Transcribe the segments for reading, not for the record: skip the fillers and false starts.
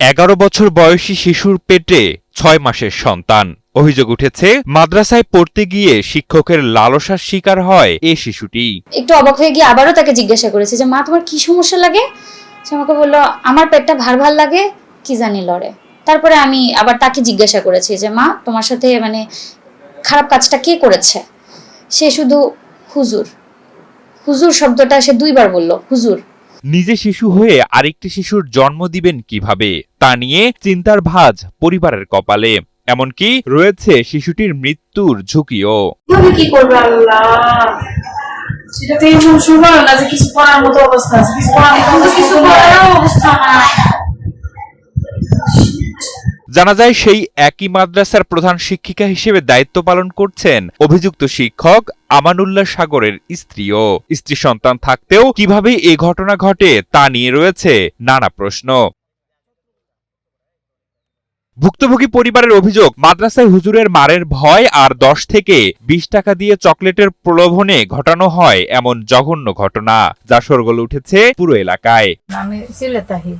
11 বছর বয়সী শিশুর পেটে 6 মাসের সন্তান। অভিযোগ উঠেছে মাদ্রাসায় পড়তে গিয়ে শিক্ষকের লালসার শিকার হয় এই শিশুটি। একটু অবাক হয়ে গিয়ে আবারও তাকে জিজ্ঞাসা করেছে যে মা তোমার কি সমস্যা লাগে। সে আমাকে বলল আমার পেটটা ভার ভার লাগে, কি জানি লড়ে। তারপরে আমি আবার তাকে জিজ্ঞাসা করেছি যে মা তোমার সাথে খারাপ কাজটা কে করেছে। সে শুধু হুজুর হুজুর শব্দটা সে 2 বার বলল, হুজুর। নিজে শিশু হয়ে আরেকটি শিশুর জন্ম দিবেন কিভাবে তা নিয়ে চিন্তার ভাঁজ পরিবারের কপালে। এমনকি রয়েছে শিশুটির মৃত্যুর ঝুঁকিও। কি করবে আল্লাহ, সেটা তো এমন সময় না যে কিছু করার মতো অবস্থা আছে, কিছু করার অবস্থা নাই। জানা যায় সেই একই মাদ্রাসার প্রধান শিক্ষিকা হিসেবে দায়িত্ব পালন করছেন অভিযুক্ত শিক্ষক আমানুল্লাহ সাগরের স্ত্রীও। স্ত্রী সন্তান থাকতেও কিভাবে এ ঘটনা ঘটে তা নিয়ে রয়েছে নানা প্রশ্ন। ভুক্তভোগী পরিবারের অভিযোগ, মাদ্রাসায় হুজুরের মারের ভয় আর 10 থেকে 20 টাকা দিয়ে চকলেটের প্রলোভনে ঘটানো হয় এমন জঘন্য ঘটনা, যা শোরগোল উঠেছে পুরো এলাকায়। আমি সিলেট থাকি,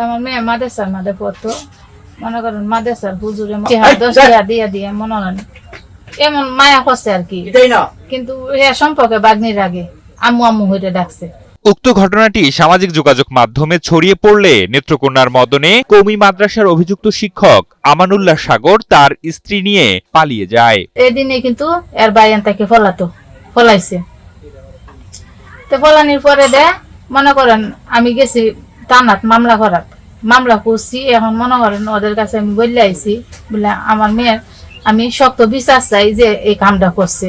আমার মেয়ে মাদ্রাসার মধ্যে পড়তো। মনে করেন মাদ্রাসার হুজুরে 10 টাকা দিয়ে মনে হয় এমন মায়া করছে আর কি, কিন্তু এ সম্পর্কে বাগ্নির আগে আম্মু আম্মু হইতে ডাকছে। উক্ত ঘটনাটি সামাজিক যোগাযোগ মাধ্যমে ছড়িয়ে পড়লে নেত্রকোনার মদনে কওমি মাদ্রাসার অভিযুক্ত শিক্ষক আমানুল্লাহ সাগর তার স্ত্রী নিয়ে পালিয়ে যায়। এদিনে কিন্তু এর বাইয়ান তাকে ফলাইছে। তো ফলানির পরে মনে করেন আমি গেছি থানাত মামলা করছি। এখন মনে করেন ওদের কাছে আমি বললে আইছি বলে আমার মেয়ের আমি শক্ত বিচার চাই যে এই কামটা করছে।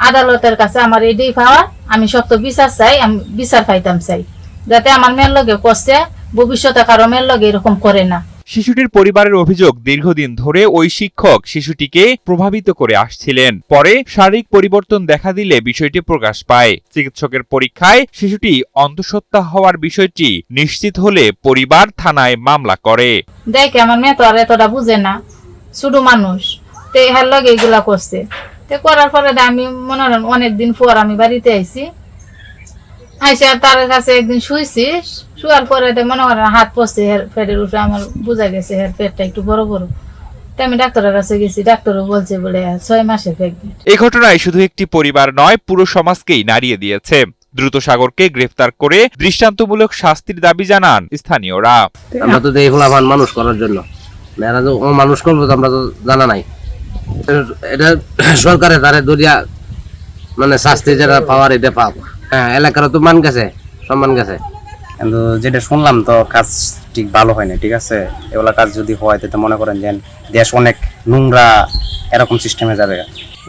আদালতের কাছে আমার এটাই পাওয়া, আমি শক্ত বিচার চাই, আমি বিচার পাইতাম চাই, যাতে আমার মেয়ের লগে করছে ভবিষ্যতে কারো মেয়ের লগে এরকম করে না। শিশুটির পরিবারের অভিযোগ, দীর্ঘদিন ধরে ওই শিক্ষক শিশুটিকে প্রভাবিত করে আসছিলেন। পরে শারীরিক পরিবর্তন দেখা দিলে বিষয়টি প্রকাশ পায়। চিকিৎসকের পরীক্ষায় শিশুটি অন্তঃসত্ত্বা হওয়ার বিষয়টি নিশ্চিত হলে পরিবার থানায় মামলা করে। দেখে আমার মেয়ে তো আর এতটা বুঝে না, ছোট মানুষ, তো এর লগে এগুলা করছে। তো করার পরে আমি মনে করেন অনেকদিন পর আমি বাড়িতে আইছি, তার কাছে একদিন শুয়ার পরে মনে করেন হাত পড়ছে হের পেটের উপরে। আমার বোঝা গেছে হের পেটটা একটু বড় বড়। আমি ডাক্তারের কাছে গেছি, ডাক্তারও বলছে বলে 6 মাসের প্রেগনেন্ট। এই ঘটনায় শুধু একটি পরিবার নয়, পুরো সমাজকেই নাড়িয়ে দিয়েছে। দ্রুত সাগরকে গ্রেফতার করে দৃষ্টান্তমূলক শাস্তির দাবি জানান স্থানীয়রা। আমরা তো এই ফলাফল মানুষ করার জন্য, মানুষ করবো তো আমরা তো জানা নাই। এটা সরকারের ধারে দরিয়া শাস্তি যারা পাওয়ার এটা পাব। হ্যাঁ, এলাকারও তো মান গেছে, সম্মান গেছে। কিন্তু যেটা শুনলাম তো কাজ ঠিক ভালো হয় না। ঠিক আছে, এগুলা কাজ যদি হয় তাতে মনে করেন যে দেশ অনেক নোংরা এরকম সিস্টেমে যাবে,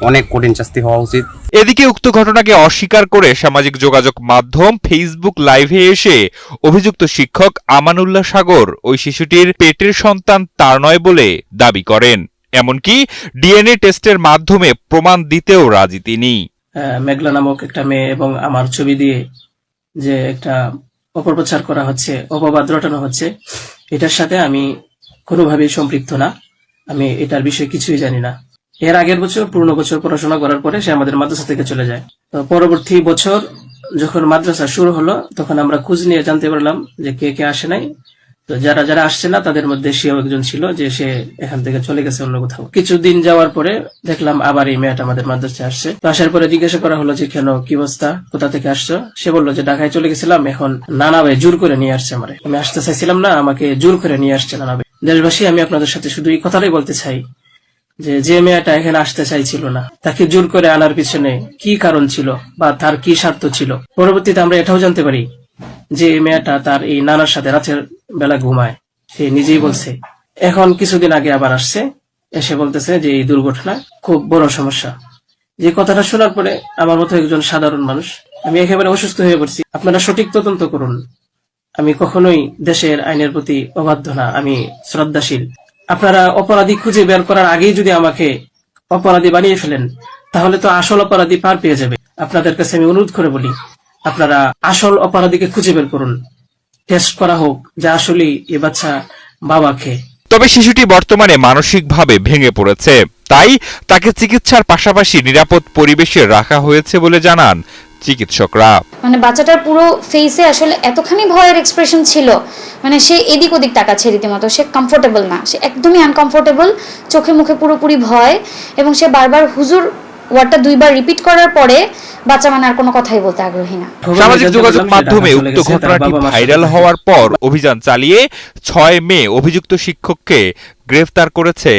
অনেক কঠিন শাস্তি হওয়া উচিত। এদিকে উক্ত ঘটনাকে অস্বীকার করে সামাজিক যোগাযোগ মাধ্যম ফেসবুক লাইভে এসে অভিযুক্ত শিক্ষক আমানুল্লাহ সাগর ওই শিশুটির পেটের সন্তান তার নয় বলে দাবি করেন। এমনকি ডিএনএ টেস্টের মাধ্যমে প্রমাণ দিতেও রাজি তিনি। মেঘলা নামক একটা মেয়ে এবং আমার ছবি দিয়ে যে একটা অপপ্রচার করা হচ্ছে, অপবাদ রটানো হচ্ছে, এটার সাথে আমি কোনোভাবেই সম্পৃক্ত না। আমি এটার বিষয়ে কিছুই জানি না। এর আগের বছর পুরনো বছর পড়াশোনা করার পরে সে আমাদের মাদ্রাসা থেকে চলে যায়। তো পরবর্তী বছর যখন মাদ্রাসা শুরু হলো তখন আমরা খোঁজ নিয়ে জানতে পারলাম যে কে কে আসে নাই। তো যারা যারা আসছে না তাদের মধ্যে সেও একজন ছিল, যে সে এখান থেকে চলে গেছে অন্য কোথাও। কিছুদিন যাওয়ার পরে দেখলাম আবার এই মেয়েটা আমাদের মাদ্রাসায় আসছে। তো আসার পরে জিজ্ঞাসা করা হলো যে কেন, কি অবস্থা, কোথা থেকে আসছো। সে বললো যে ঢাকায় চলে গেছিলাম, এখন নানা ভাই জোর করে নিয়ে আসছে আমারে। আমি আসতে চাইছিলাম না, আমাকে জোর করে নিয়ে আসছে নানা ভাই। দেশবাসী, আমি আপনাদের সাথে শুধু এই কথাটাই বলতে চাই যে মেয়েটা এখানে আসতে চাইছিল না, তাকে জোর করে আনার পিছনে কি কারণ ছিল বা তার কি স্বার্থ ছিল। পরবর্তীতে আমরা এটাও জানতে পারি যে এই মেয়েটা তার এই নানার সাথে রাতের বেলা ঘুমায়, সে নিজেই বলছে। এখন কিছুদিন আগে আবার আসছে, এসে বলতেছে যে এই দুর্ঘটনা খুব বড় সমস্যা। যে কথাটা শোনার পরে আমার মতো একজন সাধারণ মানুষ আমি একেবারে অসুস্থ হয়ে পড়ছি। আপনারা সঠিক তদন্ত করুন। আমি কখনোই দেশের আইনের প্রতি অবাধ্য না, আমি শ্রদ্ধাশীল। আপনারা অপরাধী খুঁজে বের করার আগেই যদি আমাকে অপরাধী বানিয়ে ফেলেন, তাহলে তো আসল অপরাধী পার পেয়ে যাবে। আপনাদের কাছে আমি অনুরোধ করে বলি, আপনারা আসল অপরাধীকে খুঁজে বের করুন, টেস্ট করা হোক যে আসলেই এ বাচ্চা বাবাকে। তবে শিশুটি বর্তমানে মানসিকভাবে ভেঙে পড়েছে, তাই তাকে চিকিৎসার পাশাপাশি নিরাপদ পরিবেশে রাখা হয়েছে বলে জানান চিকিৎসকরা। মানে বাচ্চাটার পুরো ফেসে আসলে এতখানি ভয়ের এক্সপ্রেশন ছিল, মানে সে এদিক ওদিক তাকাচ্ছে রীতিমতো, সে কমফোর্টেবল না, সে একদমই আনকমফোর্টেবল, চোখে মুখে পুরোপুরি ভয়, এবং সে বারবার হুজুর ওয়ার্ডটা 2 বার রিপিট করার পরে বাচ্চা মানে আর কোনো কথাই বলতে আগ্রহী না। সামাজিক যোগাযোগ মাধ্যমে উক্ত ঘটনাটি ভাইরাল হওয়ার পর অভিযান চালিয়ে 6 মে অভিযুক্ত শিক্ষককে গ্রেফতার করেছে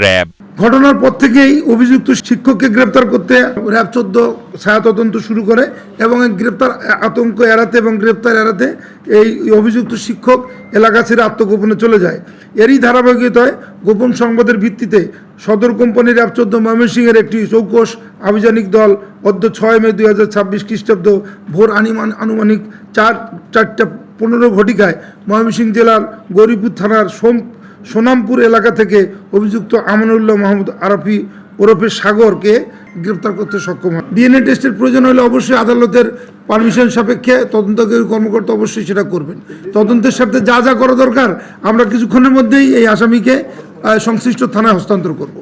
র্যাব। ঘটনার পর থেকেই অভিযুক্ত শিক্ষককে গ্রেপ্তার করতে র্যাব 14 ছায়া তদন্ত শুরু করে এবং গ্রেপ্তার আতঙ্ক এড়াতে এবং গ্রেপ্তার এড়াতে এই অভিযুক্ত শিক্ষক এলাকা ছেড়ে আত্মগোপনে চলে যায়। এরই ধারাবাহিকতায় গোপন সংবাদের ভিত্তিতে সদর কোম্পানি র্যাব 14 ময়মনসিংহের একটি চৌকস আভিযানিক দল 6 মে 2026 খ্রিস্টাব্দ ভোর আনুমানিক 4:15 ঘটিকায় ময়মনসিংহ জেলার গৌরীপুর থানার সোনামপুর এলাকা থেকে অভিযুক্ত আমানুল্লাহ মাহমুদ আরাফি ওরফে সাগরকে গ্রেপ্তার করতে সক্ষম হয়। ডিএনএ টেস্টের প্রয়োজন হলে অবশ্যই আদালতের পারমিশন সাপেক্ষে তদন্তকারী কর্মকর্তা অবশ্যই সেটা করবেন। তদন্তের সাথে যা যা করা দরকার আমরা কিছুক্ষণের মধ্যেই এই আসামিকে সংশ্লিষ্ট থানায় হস্তান্তর করব।